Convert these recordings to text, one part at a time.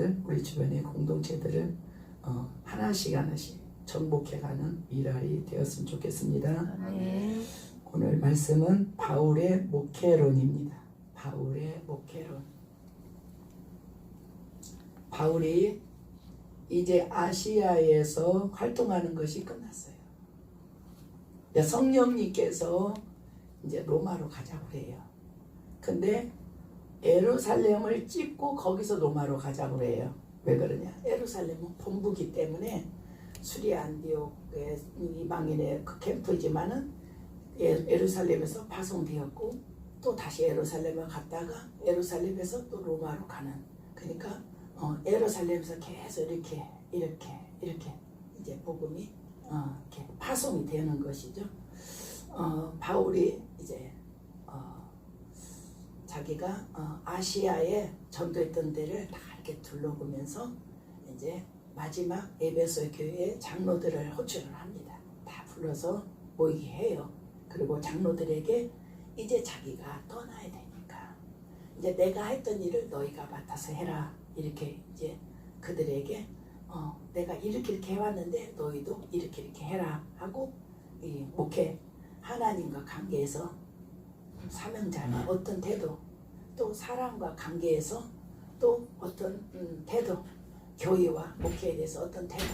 사람들, 우리 주변의 공동체들을 하나씩 정복해가는 일할이 되었으면 좋겠습니다. 네. 오늘 말씀은 바울의 목회론입니다. 바울의 목회론. 바울이 이제 아시아에서 활동하는 것이 끝났어요. 성령님께서 이제 로마로 가자고 해요. 근데 예루살렘을 찍고 거기서 로마로 가자고 해요. 왜 그러냐? 예루살렘은 본부기 때문에 수리아 안디옥의 이방인의 그 캠프이지만은 예루살렘에서 파송되었고 또 다시 예루살렘을 갔다가 예루살렘에서 또 로마로 가는, 그러니까 예루살렘에서 계속 이렇게 이제 복음이 이렇게 파송이 되는 것이죠. 바울이 이제 자기가 아시아에 전도했던 데를 다 이렇게 둘러보면서 이제 마지막 에베소 교회의 장로들을 호출을 합니다. 다 불러서 모이게 해요. 그리고 장로들에게 이제 자기가 떠나야 되니까 이제 내가 했던 일을 너희가 맡아서 해라, 이렇게 이제 그들에게 내가 이렇게 해왔는데 너희도 이렇게 해라 하고, 이 목회 하나님과 관계에서 사명자는 어떤 태도, 또 사람과 관계에서 또 어떤 태도, 교회와 목회에 대해서 어떤 태도,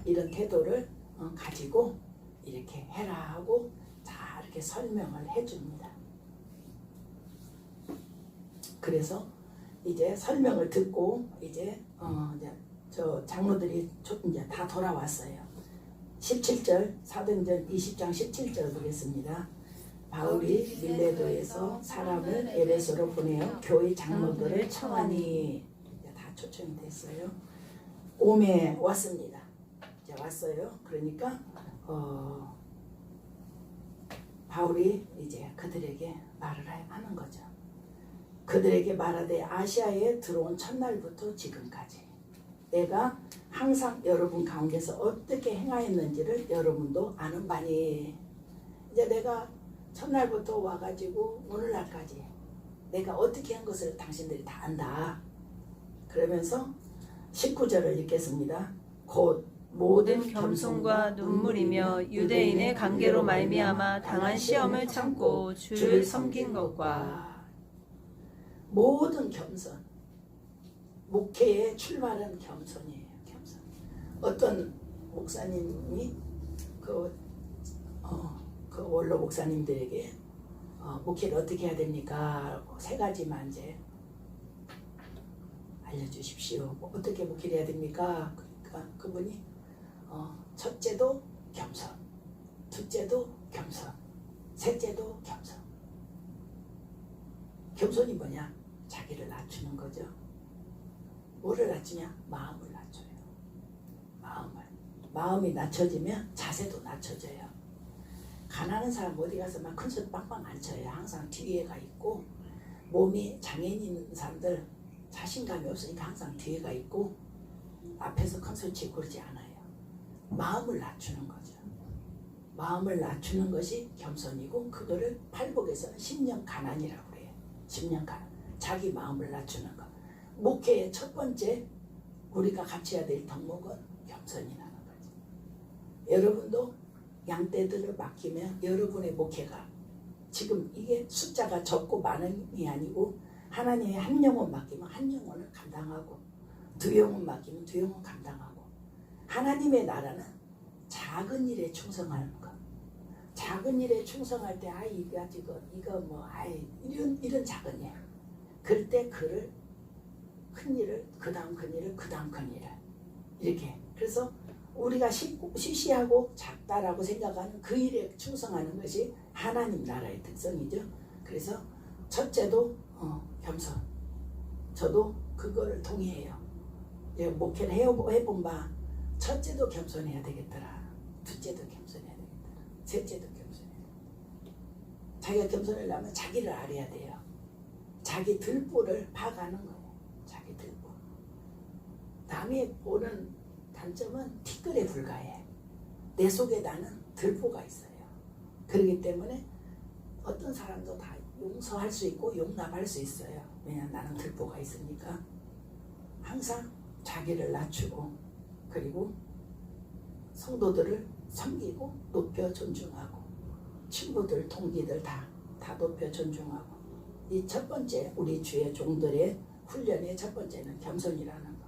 이런 태도를 가지고 이렇게 해라 하고 다 이렇게 설명을 해줍니다. 그래서 이제 설명을 듣고 이제 저 장로들이 이제 다 돌아왔어요. 17절, 사도행전 20장 17절 보겠습니다. 바울이 밀레도에서 사람을 에베소로 보내어 교회 장로들을 청하니, 다 초청이 됐어요. 오메 왔습니다. 이제 왔어요. 그러니까 바울이 이제 그들에게 말을 하는 거죠. 그들에게 말하되 아시아에 들어온 첫날부터 지금까지 내가 항상 여러분 가운데서 어떻게 행하였는지를 여러분도 아는 바니, 이제 내가 첫날부터 와가지고 오늘날까지 내가 어떻게 한 것을 당신들이 다 안다. 그러면서 19절을 읽겠습니다. 곧 모든 겸손과 눈물이며 유대인의 관계로 말미암아 당한 시험을 참고 주를 섬긴 것과, 모든 겸손, 목회의 출발은 겸손이에요. 겸손. 어떤 목사님이 그 원로 목사님들에게 목회를 어떻게 해야 됩니까? 세 가지만 이제 알려주십시오. 어떻게 목회를 해야 됩니까? 그러니까 그분이 첫째도 겸손, 둘째도 겸손, 셋째도 겸손. 겸손이 뭐냐? 자기를 낮추는 거죠. 뭐를 낮추냐? 마음을 낮춰요. 마음이 낮춰지면 자세도 낮춰져요. 가난한 사람 어디 가서 막 큰 소리 빵빵 안 쳐요. 항상 뒤에 가 있고, 몸이 장애인 있는 사람들 자신감이 없으니까 항상 뒤에 가 있고 앞에서 큰 소리 치고 그러지 않아요. 마음을 낮추는 거죠. 마음을 낮추는 것이 겸손이고, 그거를 팔복에서는 심령 가난이라고 그래요. 심령 가난. 자기 마음을 낮추는 것. 목회의 첫 번째 우리가 갖춰야 될 덕목은 겸손이라는 거죠. 여러분도 양떼들을 맡기면 여러분의 목회가, 지금 이게 숫자가 적고 많음이 아니고 하나님의 한 영혼 맡기면 한 영혼을 감당하고, 두 영혼 맡기면 두 영혼 감당하고, 하나님의 나라는 작은 일에 충성하는 것. 작은 일에 충성할 때 이거 뭐 이런 작은 일. 그럴 때 그를 큰 일을 그 다음 큰 일을 그 다음 큰 일을 이렇게. 그래서 우리가 시시하고 작다라고 생각하는 그 일에 충성하는 것이 하나님 나라의 특성이죠. 그래서 첫째도 겸손. 저도 그거를 동의해요. 목회를 해본 바 첫째도 겸손해야 되겠더라. 둘째도 겸손해야 되겠더라. 셋째도 겸손해야 되겠더라. 자기가 겸손하려면 자기를 알아야 돼요. 자기 들보를 파가는 거예요. 자기 들보. 남이 보는 단점은 티끌에 불과해. 내 속에 나는 들보가 있어요. 그렇기 때문에 어떤 사람도 다 용서할 수 있고 용납할 수 있어요. 왜냐하면 나는 들보가 있으니까. 항상 자기를 낮추고 그리고 성도들을 섬기고 높여 존중하고 친구들 동기들 다 높여 존중하고 이 첫 번째 우리 주의 종들의 훈련의 첫 번째는 겸손이라는 것.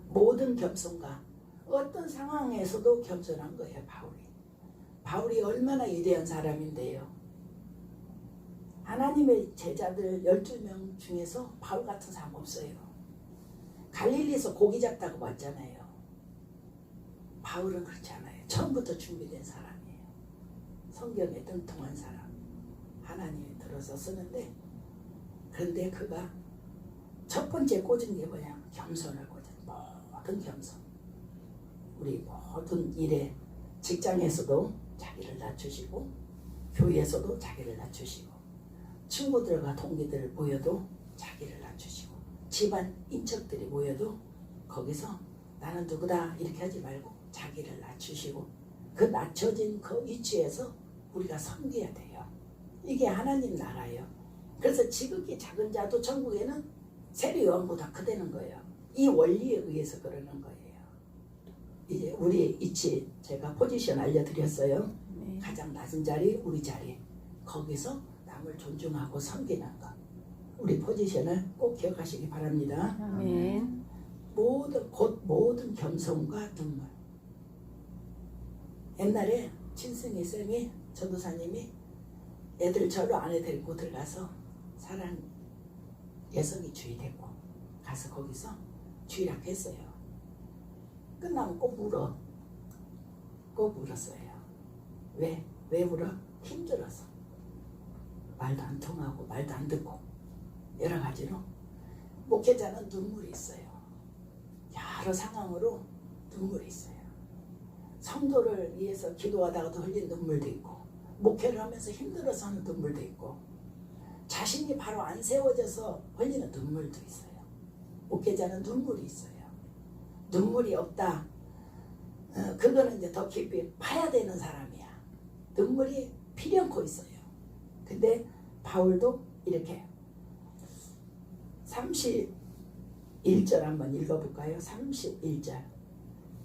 모든 겸손과 어떤 상황에서도 겸손한 거예요. 바울이 얼마나 위대한 사람인데요. 하나님의 제자들 12명 중에서 바울 같은 사람 없어요. 갈릴리에서 고기 잡다고 왔잖아요. 바울은 그렇지 않아요. 처음부터 준비된 사람이에요. 성경에 등통한 사람. 하나님이 들어서 쓰는데 그런데 그가 첫 번째 꽂은 게 뭐냐? 겸손을 꽂은 모든 겸손. 우리 모든 일에 직장에서도 자기를 낮추시고 교회에서도 자기를 낮추시고 친구들과 동기들 모여도 자기를 낮추시고 집안 인척들이 모여도 거기서 나는 누구다 이렇게 하지 말고 자기를 낮추시고 그 낮춰진 그 위치에서 우리가 섬겨야 돼요. 이게 하나님 나라예요. 그래서 지극히 작은 자도 천국에는 세리요한보다 크다는 거예요. 이 원리에 의해서 그러는 거예요. 이제 우리 위치 제가 포지션 알려드렸어요. 네. 가장 낮은 자리 우리 자리 거기서 남을 존중하고 섬기는 것. 우리 포지션을 꼭 기억하시기 바랍니다. 아멘. 모든 겸손과 눈물. 옛날에 친승희 쌤이 전도사님이 애들 절로 안에 데리고 들어가서 사랑 예성이 주의 데리고 가서 거기서 주일학 했어요. 끝나면 꼭 울어. 꼭 울었어요. 왜 울어? 힘들어서. 말도 안 통하고 말도 안 듣고 여러 가지로 목회자는 눈물이 있어요. 여러 상황으로 눈물이 있어요. 성도를 위해서 기도하다가도 흘린 눈물도 있고 목회를 하면서 힘들어서 하는 눈물도 있고 자신이 바로 안 세워져서 흘리는 눈물도 있어요. 목회자는 눈물이 있어요. 눈물이 없다. 그거는 이제 더 깊이 파야 되는 사람이야. 눈물이 필연코 있어요. 근데 바울도 이렇게 31절 한번 읽어볼까요? 31절.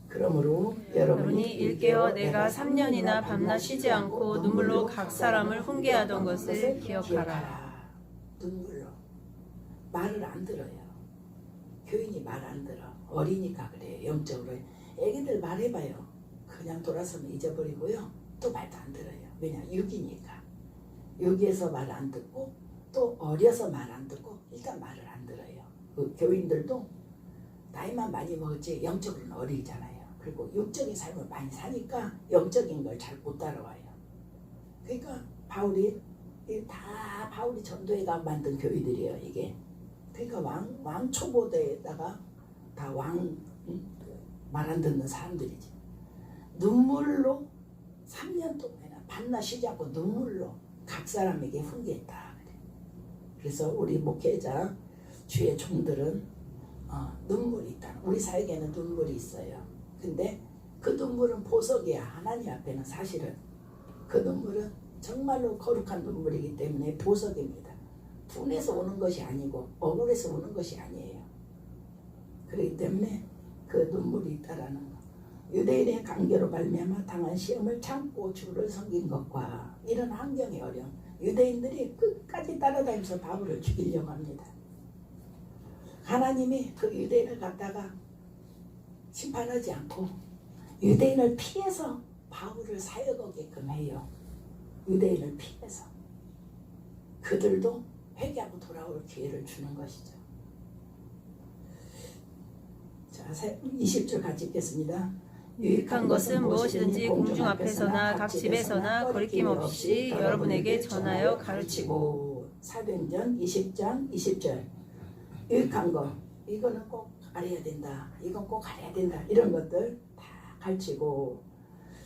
그러므로 여러분이 일깨어 내가 3년이나 밤낮 쉬지 않고 눈물로 각 사람을 훈계하던 것을 기억하라. 눈물로. 말을 안 들어요. 교인이 말 안 들어. 어리니까 그래요. 영적으로. 애기들 말해봐요. 그냥 돌아서면 잊어버리고요. 또 말도 안 들어요. 왜냐? 육이니까. 육에서 말 안 듣고 또 어려서 말 안 듣고 일단 말을 안 들어요. 그 교인들도 나이만 많이 먹었지 영적으로는 어리잖아요. 그리고 육적인 삶을 많이 사니까 영적인 걸 잘 못 따라와요. 그러니까 바울이 전도회가 만든 교회들이에요. 이게. 그러니까 왕 초보대에다가 다 말 안 듣는 사람들이지. 눈물로 3년 동안 밤낮 쉬지 않고 눈물로 각 사람에게 훈계했다. 그래서 우리 목회자 주의 종들은 눈물이 있다. 우리 사에게는 눈물이 있어요. 근데 그 눈물은 보석이야. 하나님 앞에는 사실은 그 눈물은 정말로 거룩한 눈물이기 때문에 보석입니다. 분해서 오는 것이 아니고 억울해서 오는 것이 아니에요. 그렇기 때문에 그 눈물이 있다라는 거. 유대인의 관계로 말미암아 당한 시험을 참고 주를 섬긴 것과 이런 환경의 어려움. 유대인들이 끝까지 따라다니면서 바울을 죽이려고 합니다. 하나님이 그 유대인을 갖다가 심판하지 않고 유대인을 피해서 바울을 사역하게끔 해요. 유대인을 피해서. 그들도 회개하고 돌아올 기회를 주는 것이죠. 자, 20절 같이 읽겠습니다. 유익한 것은 무엇이든지 공중 앞에서나 각 집에서나 거리낌 없이 여러분에게 전하여 가르치고. 사도행전 20장 20절. 유익한 거 이거는 꼭 알아야 된다. 이건 꼭 알아야 된다. 이런 것들 다 가르치고.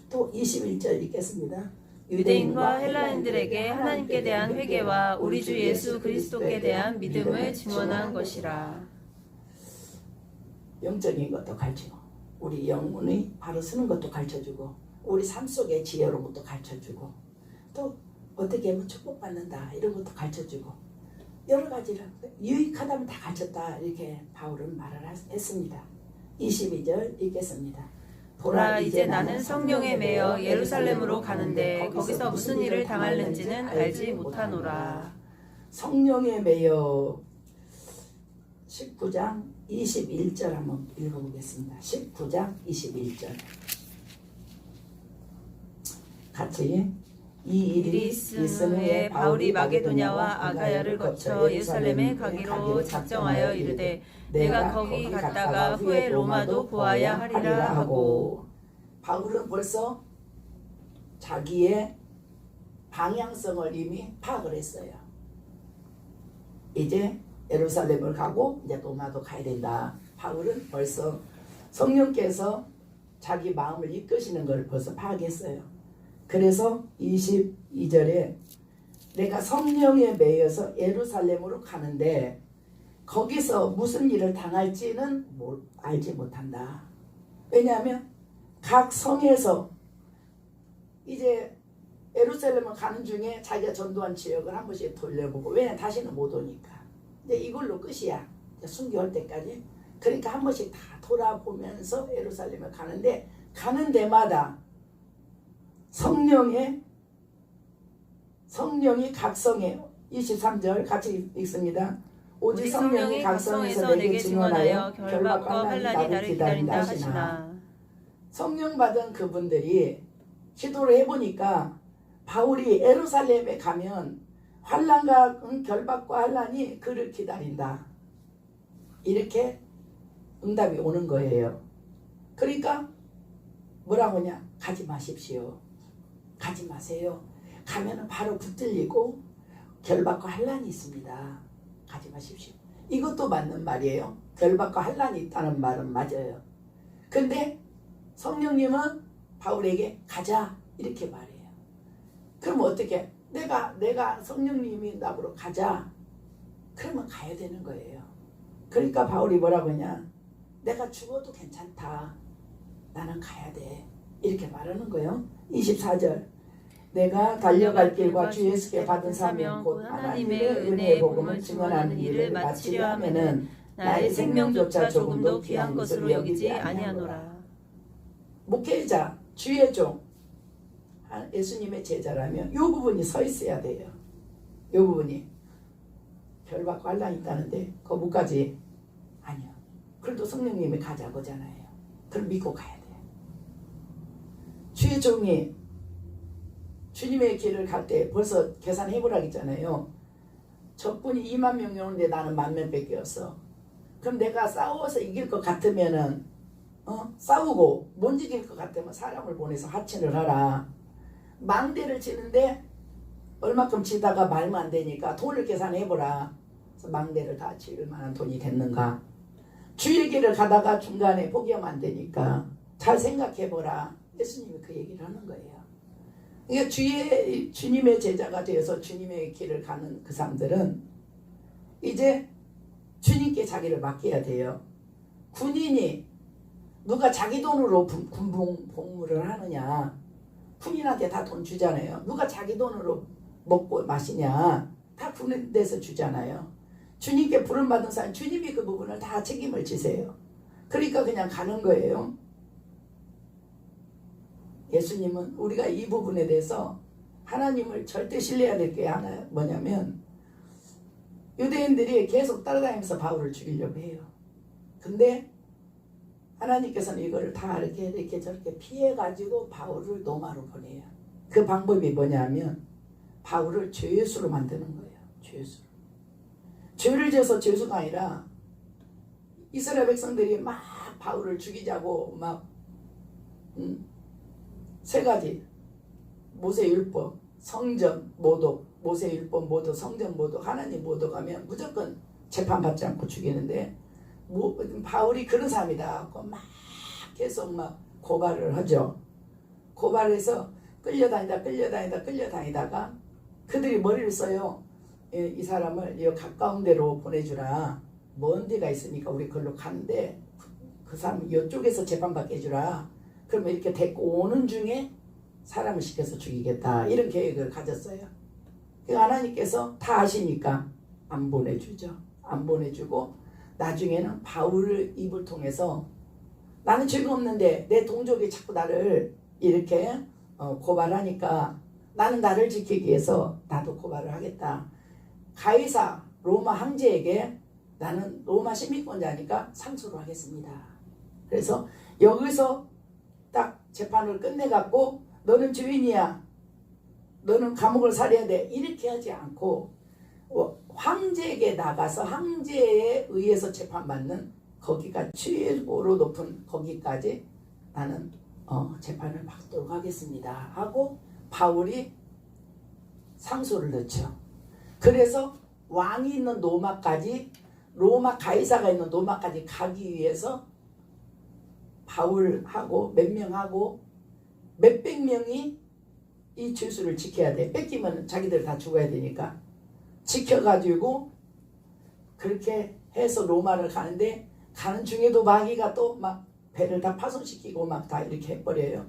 또 21절 읽겠습니다. 유대인과 헬라인들에게 하나님께 대한 회개와 우리 주 예수 그리스도께 대한 믿음을 증언한 것이라. 영적인 것도 가르치고 우리 영혼이 바로 쓰는 것도 가르쳐주고 우리 삶 속의 지혜로운 것도 가르쳐주고 또 어떻게 하면 축복받는다 이런 것도 가르쳐주고 여러 가지를 유익하다면 다 가르쳤다 이렇게 바울은 말을 했습니다. 22절 읽겠습니다. 보라, 이제 나는 성령에 매여 예루살렘으로 가는데 거기서 무슨 일을 당할는지는 알지 못하노라. 성령에 매여 19장 21절 한번 읽어보겠습니다. 19장 21절 같이 이 일이 있은 후에 바울이 마게도냐와 아가야를 거쳐 예루살렘에 가기로 작정하여 이르되 내가 거기 갔다가 후에 로마도 보아야 하리라 하고. 바울은 벌써 자기의 방향성을 이미 파악을 했어요. 이제 예루살렘을 가고 이제 로마도 가야 된다. 바울은 벌써 성령께서 자기 마음을 이끄시는 걸 벌써 파악했어요. 그래서 22절에 내가 성령에 매여서 예루살렘으로 가는데 거기서 무슨 일을 당할지는 알지 못한다. 왜냐하면 각 성에서 이제 예루살렘을 가는 중에 자기가 전도한 지역을 한 번씩 돌려보고, 왜냐면 다시는 못 오니까 이제 이걸로 끝이야. 순교할 때까지. 그러니까 한 번씩 다 돌아보면서 예루살렘을 가는데, 가는 데마다 성령이 각 성에 23절 같이 읽습니다. 오직 성령이 각 성에서 내게 증언하여 결박과 환난이 나를 기다린다 하시나. 성령 받은 그분들이 시도를 해보니까 바울이 예루살렘에 가면 환난과 결박과 환난이 그를 기다린다. 이렇게 응답이 오는 거예요. 그러니까 뭐라고 하냐? 가지 마십시오. 가지 마세요. 가면은 바로 붙들리고 결박과 환난이 있습니다. 가지 마십시오. 이것도 맞는 말이에요. 결박과 환난이 있다는 말은 맞아요. 근데 성령님은 바울에게 가자 이렇게 말해요. 그럼 어떻게? 내가 성령님이 나보러 가자. 그러면 가야 되는 거예요. 그러니까 바울이 뭐라고 하냐? 내가 죽어도 괜찮다. 나는 가야 돼. 이렇게 말하는 거예요. 24절 내가 달려갈 길과 주 예수께 받은 사명 곧 하나님의 은혜의 복음을 증언하는 일을 마치려 하면은 나의 생명조차 조금도 귀한 것으로 여기지 아니하노라. 목회자, 주의 종, 예수님의 제자라면 이 부분이 서 있어야 돼요. 이 부분이 결박과 환난이 있다는데 거기까지 아니요. 그래도 성령님이 가자고잖아요. 그럼 믿고 가야 돼요. 주의 종이 주님의 길을 갈 때 벌써 계산해보라 했잖아요. 적군이 2만 명이 오는데 나는 10,000명밖에 없어. 그럼 내가 싸워서 이길 것 같으면은 싸우고 못 이길 것 같으면 사람을 보내서 하친을 하라. 망대를 치는데 얼마큼 치다가 말면 안 되니까 돈을 계산해보라. 그래서 망대를 다 칠 만한 돈이 됐는가. 주의 길을 가다가 중간에 포기하면 안 되니까 잘 생각해보라. 예수님이 그 얘기를 하는 거예요. 그러니까 주님의 제자가 되어서 주님의 길을 가는 그 사람들은 이제 주님께 자기를 맡겨야 돼요. 군인이 누가 자기 돈으로 군복 복무를 하느냐. 군인한테 다 돈 주잖아요. 누가 자기 돈으로 먹고 마시냐. 다 군대에서 주잖아요. 주님께 부름받은 사람 주님이 그 부분을 다 책임을 지세요. 그러니까 그냥 가는 거예요. 예수님은 우리가 이 부분에 대해서 하나님을 절대 신뢰해야 될 게 하나 뭐냐면 유대인들이 계속 따라다니면서 바울을 죽이려고 해요. 근데 하나님께서는 이거를 다 이렇게 저렇게 피해가지고 바울을 로마로 보내요. 그 방법이 뭐냐면 바울을 죄수로 만드는 거예요. 죄수. 죄를 지어서 죄수가 아니라 이스라엘 백성들이 막 바울을 죽이자고 막 세 가지 모세율법, 성전 모독, 모세율법 모독, 성전 모독, 하나님 모독하면 무조건 재판받지 않고 죽이는데 바울이 그런 사람이다. 막 계속 막 고발을 하죠. 고발해서 끌려다니다가 그들이 머리를 써요. 이 사람을 이 가까운 데로 보내주라. 먼 데가 있으니까 우리 그걸로 가는데 그 사람 이쪽에서 재판받게 해주라. 그러면 이렇게 데리고 오는 중에 사람을 시켜서 죽이겠다. 이런 계획을 가졌어요. 하나님께서 다 아시니까 안 보내주죠. 안 보내주고 나중에는 바울을 입을 통해서 나는 죄가 없는데 내 동족이 자꾸 나를 이렇게 고발하니까 나는 나를 지키기 위해서 나도 고발을 하겠다. 가이사 로마 황제에게 나는 로마 시민권자니까 상소를 하겠습니다. 그래서 여기서 딱 재판을 끝내갖고 너는 죄인이야, 너는 감옥을 살해야 돼, 이렇게 하지 않고 황제에게 나가서 황제에 의해서 재판받는 거기가 최고로 높은 거기까지 나는 재판을 받도록 하겠습니다 하고 바울이 상소를 넣죠. 그래서 왕이 있는 로마까지, 로마 가이사가 있는 로마까지 가기 위해서 바울하고 몇 명하고 몇백 명이 이 죄수를 지켜야 돼. 뺏기면 자기들 다 죽어야 되니까 지켜가지고 그렇게 해서 로마를 가는데, 가는 중에도 마귀가 또 막 배를 다 파손시키고 막 다 이렇게 해버려요.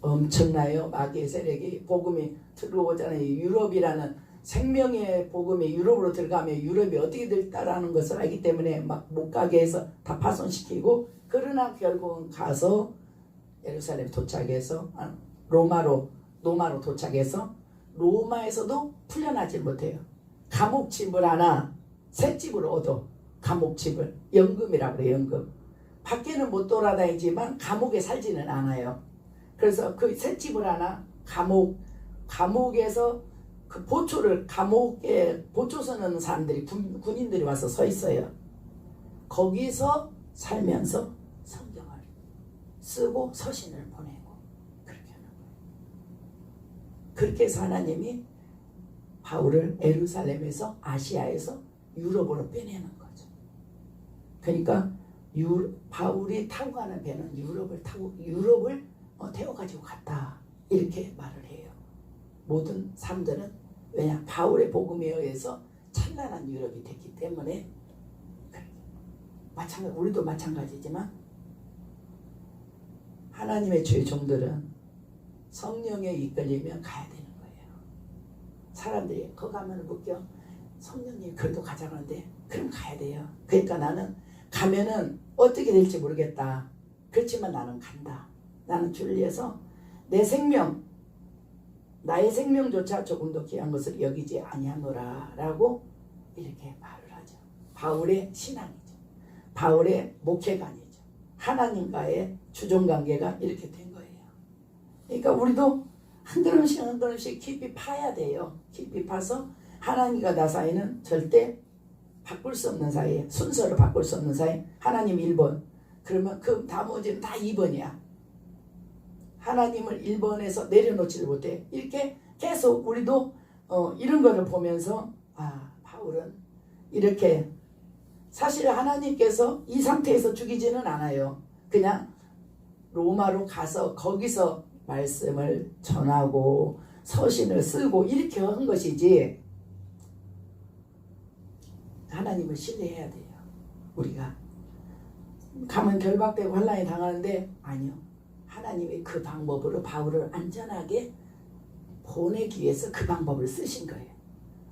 엄청나요. 마귀의 세력이. 복음이 들어오잖아요. 유럽이라는 생명의 복음이 유럽으로 들어가면 유럽이 어떻게 될까라는 것을 알기 때문에 막 못 가게 해서 다 파손시키고, 그러나 결국은 가서 예루살렘 도착해서 로마로 도착해서 로마에서도 풀려나질 못해요. 감옥집을 하나 새 집을 얻어. 감옥집을 연금이라고 그래요. 연금. 밖에는 못 돌아다니지만 감옥에 살지는 않아요. 그래서 그 새 집을 하나 감옥에서 그 보초를, 감옥에 보초 서는 사람들이 군인들이 와서 서 있어요. 거기서 살면서 성경을 쓰고 서신을 보내고 그렇게 하는 거예요. 그렇게 해서 하나님이 바울을 에루살렘에서, 아시아에서 유럽으로 빼내는 거죠. 그러니까 바울이 타고 가는 배는 유럽을 태워가지고 갔다, 이렇게 말을 해요. 모든 사람들은, 왜냐, 바울의 복음에 의해서 찬란한 유럽이 됐기 때문에. 우리도 마찬가지지만 하나님의 주의 종들은 성령에 이끌리면 가야 되는 거예요. 사람들이 거기 가면 웃겨. 성령님 그래도 가자는데, 그럼 가야 돼요. 그러니까 나는 가면은 어떻게 될지 모르겠다. 그렇지만 나는 간다. 나는 주를 위해서 내 생명, 나의 생명조차 조금 더 귀한 것을 여기지 아니하노라 라고 이렇게 말을 하죠. 바울의 신앙이죠. 바울의 목회관이죠. 하나님과의 주종관계가 이렇게 된 거예요. 그러니까 우리도 한 걸음씩 깊이 파야 돼요. 깊이 파서 하나님과 나 사이는 절대 바꿀 수 없는 사이에, 순서를 바꿀 수 없는 사이. 하나님 1번, 그러면 그 나머지는 다 2번이야. 하나님을 1번에서 내려놓지를 못해. 이렇게 계속 우리도 이런 거를 보면서 바울은 이렇게, 사실 하나님께서 이 상태에서 죽이지는 않아요. 그냥 로마로 가서 거기서 말씀을 전하고 서신을 쓰고 이렇게 한 것이지, 하나님을 신뢰해야 돼요. 우리가 가면 결박되고 환난이 당하는데, 아니요, 하나님이 그 방법으로 바울을 안전하게 보내기 위해서 그 방법을 쓰신 거예요.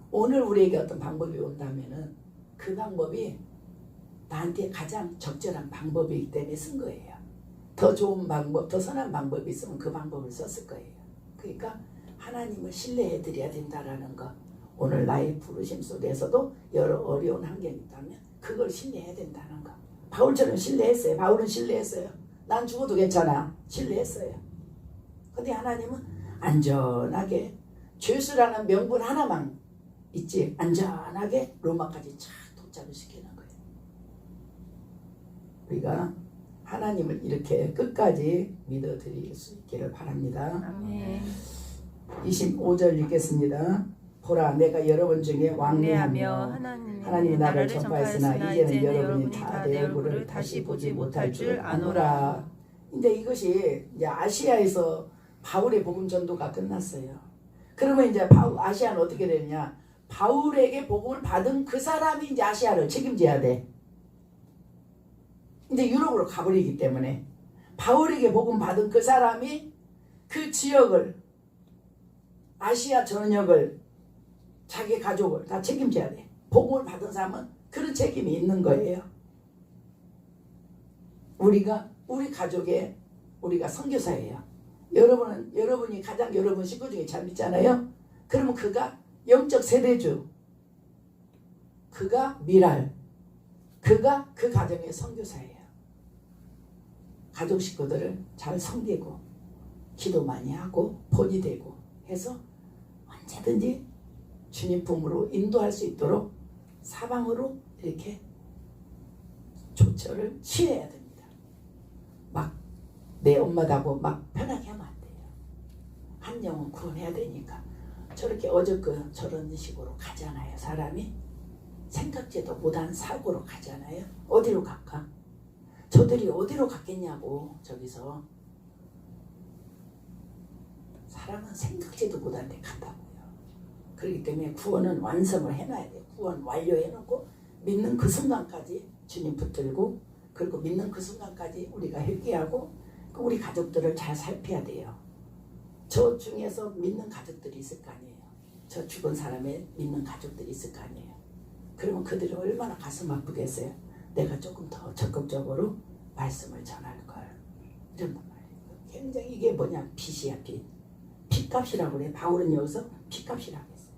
오늘 우리에게 어떤 방법이 온다면은 그 방법이 나한테 가장 적절한 방법이기 때문에 쓴 거예요. 더 좋은 방법, 더 선한 방법이 있으면 그 방법을 썼을 거예요. 그러니까 하나님을 신뢰해 드려야 된다라는 거. 오늘 나의 부르심 속에서도 여러 어려운 환경이 있다면 그걸 신뢰해야 된다는 거. 바울처럼 신뢰했어요. 바울은 신뢰했어요. 난 죽어도 괜찮아. 신뢰했어요. 근데 하나님은 안전하게, 죄수라는 명분 하나만 있지, 안전하게 로마까지 착 도착을 시키는 거예요. 우리가 하나님을 이렇게 끝까지 믿어드릴 수 있기를 바랍니다. 아멘. 25절 읽겠습니다. 보라, 내가 여러분 중에 왕래하며 하나님이 나를 전파했으나 이제는 여러분이 다 내 얼굴을 다시 보지 못할 줄 아노라. 이제 이것이 이제 아시아에서 바울의 복음 전도가 끝났어요. 그러면 이제 아시아는 어떻게 되느냐? 바울에게 복음을 받은 그 사람이 이제 아시아를 책임져야 돼. 이제 유럽으로 가버리기 때문에 바울에게 복음 받은 그 사람이 그 지역을, 아시아 전역을, 자기 가족을 다 책임져야 돼. 복음을 받은 사람은 그런 책임이 있는 거예요. 우리가 우리 가족의 우리가 선교사예요. 여러분이 가장 여러분 식구 중에 잘 믿잖아요. 그러면 그가 영적 세대주, 그가 미랄, 그가 그 가정의 선교사예요. 가족 식구들을 잘 섬기고 기도 많이 하고 본이 되고 해서 언제든지 주님 품으로 인도할 수 있도록 사방으로 이렇게 조처를 취해야 됩니다. 막 내 엄마다고 막 편하게 하면 안 돼요. 한 영혼 구원해야 되니까. 저렇게 어저께 저런 식으로 가잖아요. 사람이 생각지도 못한 사고로 가잖아요. 어디로 갈까? 저들이 어디로 갔겠냐고. 저기서 사람은 생각지도 못한 데 간다고요. 그렇기 때문에 구원은 완성을 해놔야 돼요. 구원 완료해놓고 믿는 그 순간까지 주님 붙들고, 그리고 믿는 그 순간까지 우리가 회개하고 우리 가족들을 잘 살펴야 돼요. 저 중에서 믿는 가족들이 있을 거 아니에요. 저 죽은 사람의 믿는 가족들이 있을 거 아니에요. 그러면 그들이 얼마나 가슴 아프겠어요. 내가 조금 더 적극적으로 말씀을 전할 걸. 이런단 말이에요. 굉장히 이게 뭐냐, 빚이야, 빚. 빚값이라고 그래. 바울은 여기서 빚값이라고 했어요.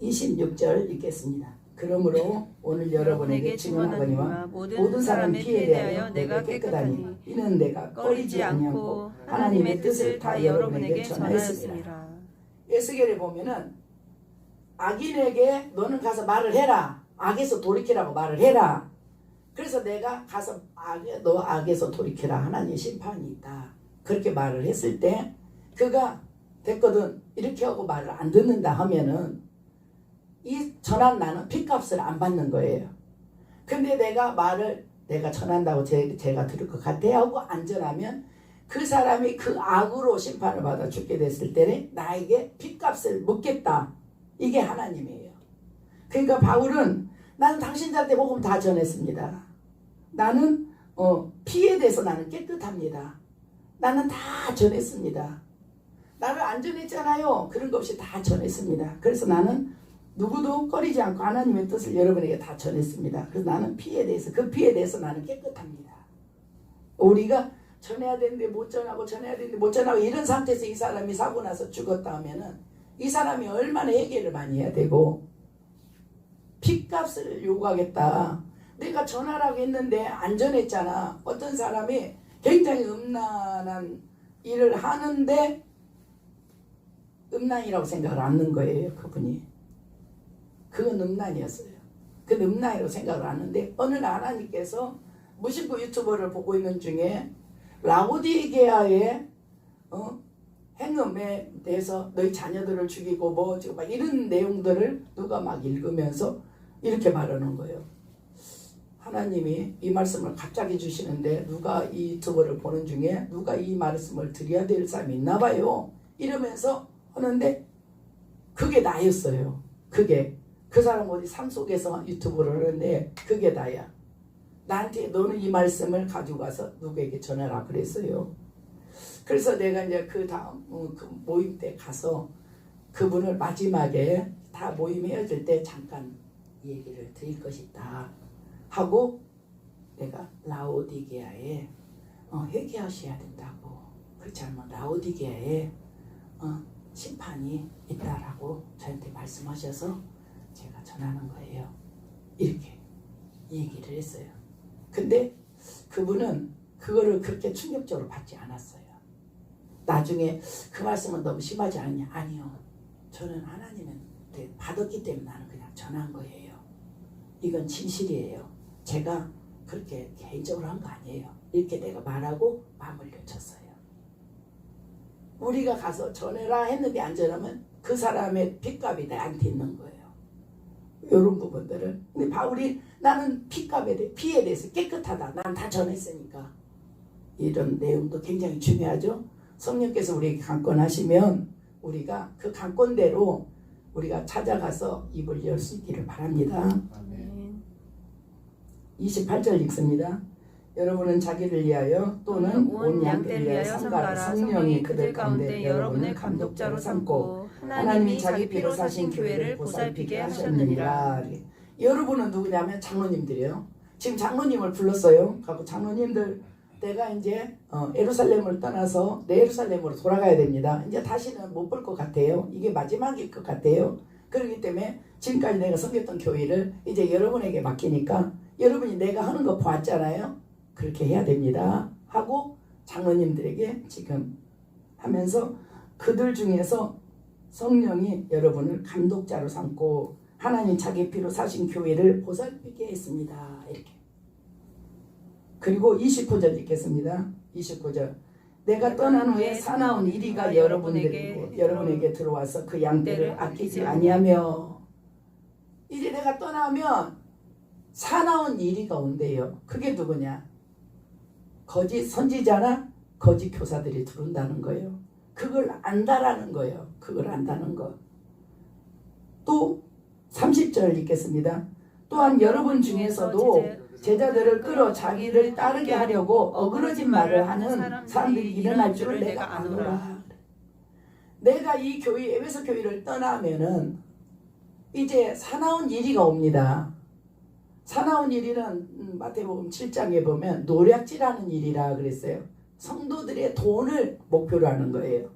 26절 읽겠습니다. 그러므로 오늘 여러분에게 증언하거니와 모든 사람의 피에 대하여 내가 깨끗하니 이는 내가 꺼리지 않고 하나님의 뜻을 다 여러분에게 전하였습니다. 에스겔에 보면은 악인에게 너는 가서 말을 해라. 악에서 돌이키라고 말을 해라. 그래서 내가 가서 너 악에서 돌이키라. 하나님의 심판이 있다. 그렇게 말을 했을 때 그가 됐거든. 이렇게 하고 말을 안 듣는다 하면은 이 전한 나는 핏값을 안 받는 거예요. 근데 내가 전한다고 제가 들을 것 같아 하고 안전하면 그 사람이 그 악으로 심판을 받아 죽게 됐을 때는 나에게 핏값을 묻겠다. 이게 하나님이에요. 그러니까 바울은 나는 당신들한테 복음 다 전했습니다. 나는 피에 대해서 나는 깨끗합니다. 나는 다 전했습니다. 나를 안 전했잖아요. 그런 것 없이 다 전했습니다. 그래서 나는 누구도 꺼리지 않고 하나님의 뜻을 여러분에게 다 전했습니다. 그래서 나는 피에 대해서, 그 피에 대해서 나는 깨끗합니다. 우리가 전해야 되는데 못 전하고 전해야 되는데 못 전하고 이런 상태에서 이 사람이 사고 나서 죽었다 하면은 이 사람이 얼마나 회개를 많이 해야 되고 핏값을 요구하겠다. 내가 전하라고 했는데 안 전했잖아. 어떤 사람이 굉장히 음란한 일을 하는데 음란이라고 생각을 안 하는 거예요. 그분이. 그건 음란이었어요. 그 음란이라고 생각을 하는데 어느 날 하나님께서 무신부 유튜버를 보고 있는 중에 라오디게아의 행음에 대해서 너희 자녀들을 죽이고 뭐 막 이런 내용들을 누가 막 읽으면서 이렇게 말하는 거예요. 하나님이 이 말씀을 갑자기 주시는데 누가 이 유튜버를 보는 중에 누가 이 말씀을 드려야 될 사람이 있나 봐요. 이러면서 하는데 그게 나였어요. 그게 그 사람 어디 산속에서 유튜브를 하는데 그게 나야. 나한테 너는 이 말씀을 가지고 가서 누구에게 전해라 그랬어요. 그래서 내가 이제 그 다음 그 모임 때 가서 그분을 마지막에 다 모임 헤어질 때 잠깐 얘기를 드릴 것이다 하고 내가 라오디게아에 회개하셔야 된다고. 그렇지 않으면 라오디게아에 심판이 있다라고 저한테 말씀하셔서 제가 전하는 거예요. 이렇게 얘기를 했어요. 근데 그분은 그거를 그렇게 충격적으로 받지 않았어요. 나중에 그 말씀은 너무 심하지 않냐? 아니요. 저는 하나님한테 받았기 때문에 나는 그냥 전한 거예요. 이건 진실이에요. 제가 그렇게 개인적으로 한 거 아니에요. 이렇게 내가 말하고 마무리를 쳤어요. 우리가 가서 전해라 했는데 안 전하면 그 사람의 핏값이 나한테 있는 거예요. 이런 부분들을. 근데 바울이 나는 피에 대해서 깨끗하다. 난 다 전했으니까. 이런 내용도 굉장히 중요하죠. 성령께서 우리에게 강권하시면 우리가 그 강권대로 우리가 찾아가서 입을 열 수 있기를 바랍니다. 아멘. 28절 읽습니다. 여러분은 자기를 위하여 또는 온 양떼를 위하여 삼가라. 성령이 그들 가운데 여러분을 감독자로 삼고 하나님이 자기 피로 사신 교회를 보살피게 하셨느니라. 여러분은 누구냐면 장로님들이에요. 지금 장로님을 불렀어요. 갖고 장로님들 내가 이제 예루살렘을 떠나서 내 예루살렘으로 돌아가야 됩니다. 이제 다시는 못 볼 것 같아요. 이게 마지막일 것 같아요. 그렇기 때문에 지금까지 내가 섬겼던 교회를 이제 여러분에게 맡기니까 여러분이 내가 하는 거 보았잖아요. 그렇게 해야 됩니다. 하고 장로님들에게 지금 하면서 그들 중에서 성령이 여러분을 감독자로 삼고 하나님 자기 피로 사신 교회를 보살피게 했습니다. 이렇게. 그리고 29절 읽겠습니다. 29절. 내가 떠난 후에 사나운 이리가 여러분에게 들어와서 그 양떼를 아끼지 아니하며. 이제 내가 떠나면 사나운 이리가 온대요. 그게 누구냐? 거짓 선지자나 거짓 교사들이 들어온다는 거예요. 그걸 안다라는 거예요. 그걸 안다는 거. 또 30절 읽겠습니다. 또한 여러분 중에서도 제자들을 끌어 자기를 따르게 하려고 어그러진 말을 하는 사람들이 일어날 줄을 내가 아노라. 내가 이 교회 에베소 교회를 떠나면은 이제 사나운 이리가 옵니다. 사나운 이리는 마태복음 7장에 보면 노략질하는 일이라 그랬어요. 성도들의 돈을 목표로 하는 거예요.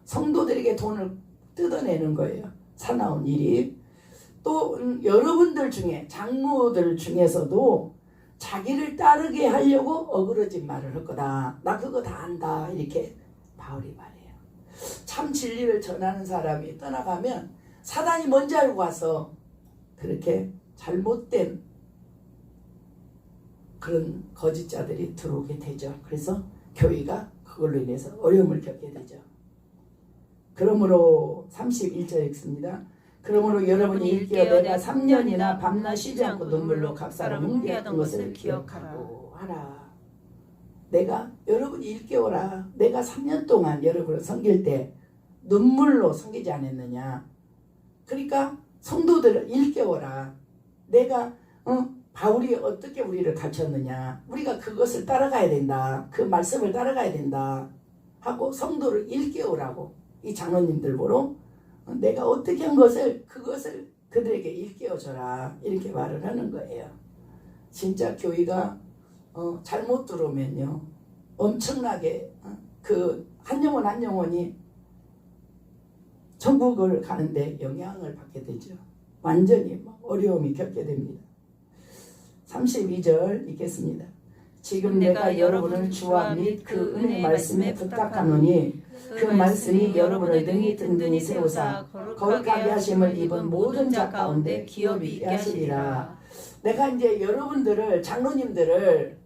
성도들에게 돈을 뜯어내는 거예요. 사나운 일이. 또 여러분들 중에 장로들 중에서도 자기를 따르게 하려고 어그러진 말을 할 거다. 나 그거 다 안다. 이렇게 바울이 말해요. 참 진리를 전하는 사람이 떠나가면 사단이 먼저 알고 와서 그렇게 잘못된 그런 거짓자들이 들어오게 되죠. 그래서 교회가 그걸로 인해서 어려움을 겪게 되죠. 그러므로 31절 읽습니다. 그러므로 여러분이 일깨어 내가 3년이나 밤낮 쉬지 않고 눈물로 각 사람 훈계하던 것을 기억하고 하라. 내가 여러분이 일깨워라. 내가 3년 동안 여러분을 섬길 때 눈물로 섬기지 않았느냐. 그러니까 성도들을 일깨워라. 내가 바울이 어떻게 우리를 가르쳤느냐. 우리가 그것을 따라가야 된다. 그 말씀을 따라가야 된다. 하고 성도를 일깨우라고 이 장로님들 보러 내가 어떻게 한 것을 그것을 그들에게 일깨워줘라. 이렇게 말을 하는 거예요. 진짜 교회가 잘못 들어오면요. 엄청나게 그 한 영혼 한 영혼이 천국을 가는데 영향을 받게 되죠. 완전히 어려움이 겪게 됩니다. 32절 읽겠습니다. 지금 내가 여러분을 주와 및 그 은혜 말씀에 부탁하노니 그 말씀이 여러분을 능히 든든히 세우사 거룩하게 하심을 입은 모든 자 가운데 기업이 있게 하시리라. 내가 이제 여러분들을 장로님들을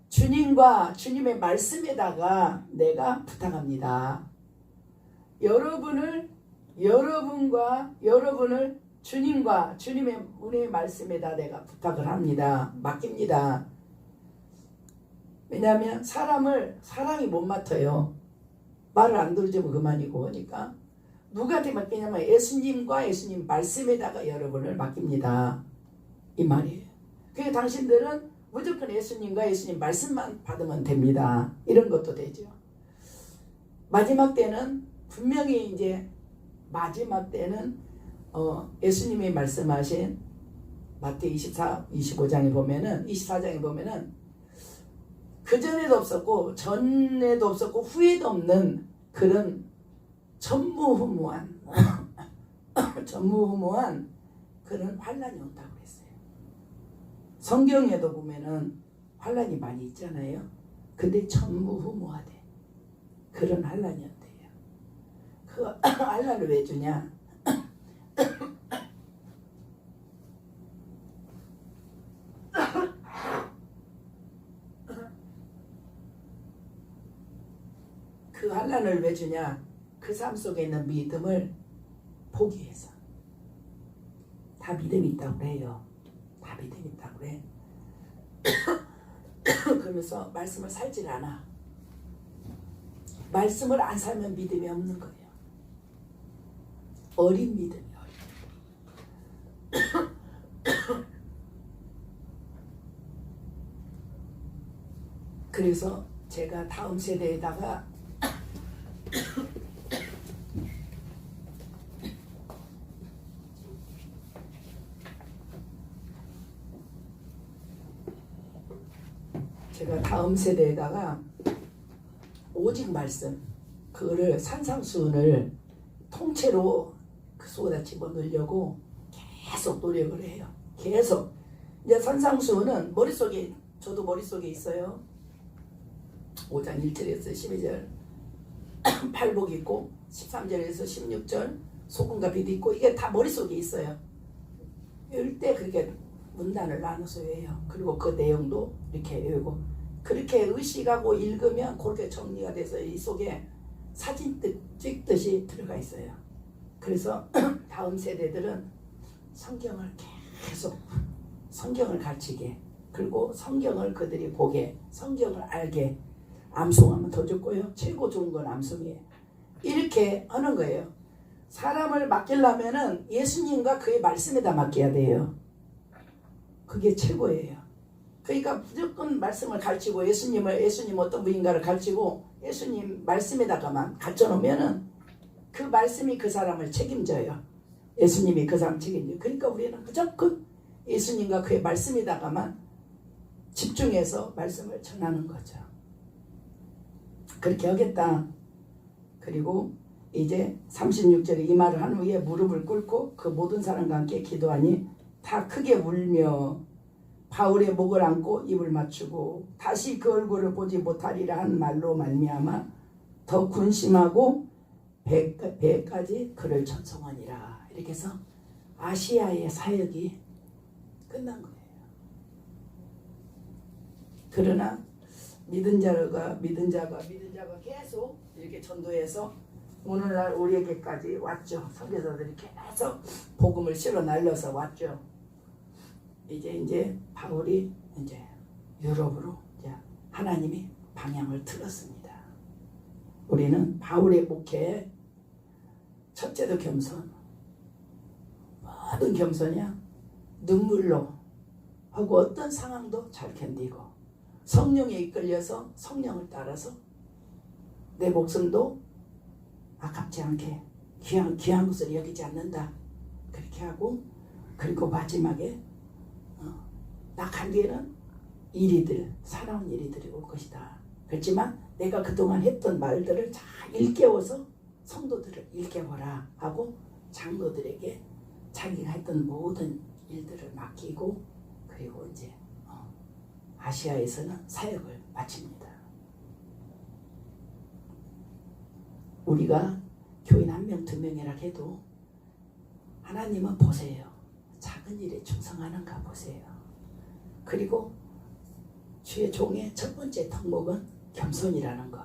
주님과 주님의 말씀에다가 내가 부탁합니다. 여러분을 주님과 주님의 은혜의 말씀에다 내가 부탁을 합니다. 맡깁니다. 왜냐하면 사람이 못 맡아요. 말을 안 들어주면 그만이고 하니까 누구한테 맡기냐면 예수님과 예수님 말씀에다가 여러분을 맡깁니다. 이 말이에요. 그러니까 당신들은 무조건 예수님과 예수님 말씀만 받으면 됩니다. 이런 것도 되죠. 마지막 때는 분명히 이제 마지막 때는 예수님이 말씀하신 마태 25장에 보면은 24장에 보면은 그전에도 없었고 전에도 없었고 후에도 없는 그런 전무후무한 그런 환란이 온다고 했어요. 성경에도 보면은 환란이 많이 있잖아요. 근데 전무후무하대. 그런 환란이 온대요. 그 환란을 왜 주냐? 그 환란을 왜 주냐? 그 삶 속에 있는 믿음을 포기해서. 다 믿음이 있다고 그래요. 다 믿음이 있다고 그래. 그러면서 말씀을 살질 않아. 말씀을 안 살면 믿음이 없는 거예요. 어린 믿음이 어린. 그래서 제가 다음 세대에다가 다음 세대에다가 오직 말씀 그거를 산상수훈을 통째로 그 속에다 집어넣으려고 계속 노력을 해요. 계속. 이제 산상수훈은 머릿속에 저도 머릿속에 있어요. 5장 1절에서 12절 팔복 있고 13절에서 16절 소금과 빛 있고 이게 다 머릿속에 있어요. 이럴 때 그렇게 문단을 나눠서 외워요. 그리고 그 내용도 이렇게 외우고 그렇게 의식하고 읽으면 그렇게 정리가 돼서 이 속에 사진 찍듯이 들어가 있어요. 그래서 다음 세대들은 성경을 계속 성경을 가르치게 그리고 성경을 그들이 보게 성경을 알게 암송하면 더 좋고요. 최고 좋은 건 암송이에요. 이렇게 하는 거예요. 사람을 맡기려면은 예수님과 그의 말씀에다 맡겨야 돼요. 그게 최고예요. 그러니까 무조건 말씀을 가르치고 예수님 어떤 분인가를 가르치고 예수님 말씀에다가만 갖춰 놓으면은 그 말씀이 그 사람을 책임져요. 예수님이 그 사람 책임져요. 그러니까 우리는 무조건 예수님과 그의 말씀에다가만 집중해서 말씀을 전하는 거죠. 그렇게 하겠다. 그리고 이제 36절에 이 말을 한 후에 무릎을 꿇고 그 모든 사람과 함께 기도하니 다 크게 울며 바울의 목을 안고 입을 맞추고 다시 그 얼굴을 보지 못하리라 한 말로 말미암아 더 군심하고 배까지 그를 전송하니라. 이렇게 해서 아시아의 사역이 끝난 거예요. 그러나 믿은 자가 계속 이렇게 전도해서 오늘날 우리에게까지 왔죠. 선교사들이 계속 복음을 실어 날려서 왔죠. 이제 바울이 이제 유럽으로 이제 하나님이 방향을 틀었습니다. 우리는 바울의 목회에 첫째도 겸손, 모든 겸손이야. 눈물로 하고 어떤 상황도 잘 견디고 성령에 이끌려서 성령을 따라서 내 목숨도 아깝지 않게 귀한 것을 여기지 않는다. 그렇게 하고 그리고 마지막에 낙한 뒤에는 사나운 일이들이 올 것이다. 그렇지만 내가 그동안 했던 말들을 잘 일깨워서 성도들을 일깨워라 하고 장로들에게 자기가 했던 모든 일들을 맡기고 그리고 이제 아시아에서는 사역을 마칩니다. 우리가 교인 1명 2명이라 해도 하나님은 보세요. 작은 일에 충성하는가 보세요. 그리고 주의 종의 첫 번째 덕목은 겸손이라는 것.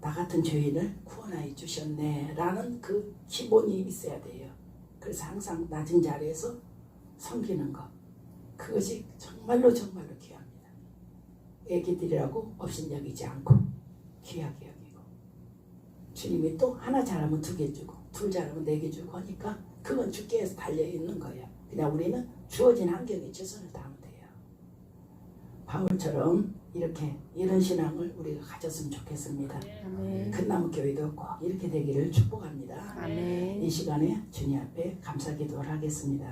나 같은 죄인을 구원하여 주셨네 라는 그 기본이 있어야 돼요. 그래서 항상 낮은 자리에서 섬기는 것. 그것이 정말로 귀합니다. 애기들이라고 업신여기지 않고 귀하게 여기고 주님이 또 하나 잘하면 2개 주고 둘 잘하면 4개 주고 하니까 그건 주께 달려있는 거예요. 그냥 우리는 주어진 환경에 최선을 다하면 돼요. 바울처럼 이런 신앙을 우리가 가졌으면 좋겠습니다. 아멘. 큰나무 교회도 꼭 이렇게 되기를 축복합니다. 아멘. 이 시간에 주님 앞에 감사 기도를 하겠습니다.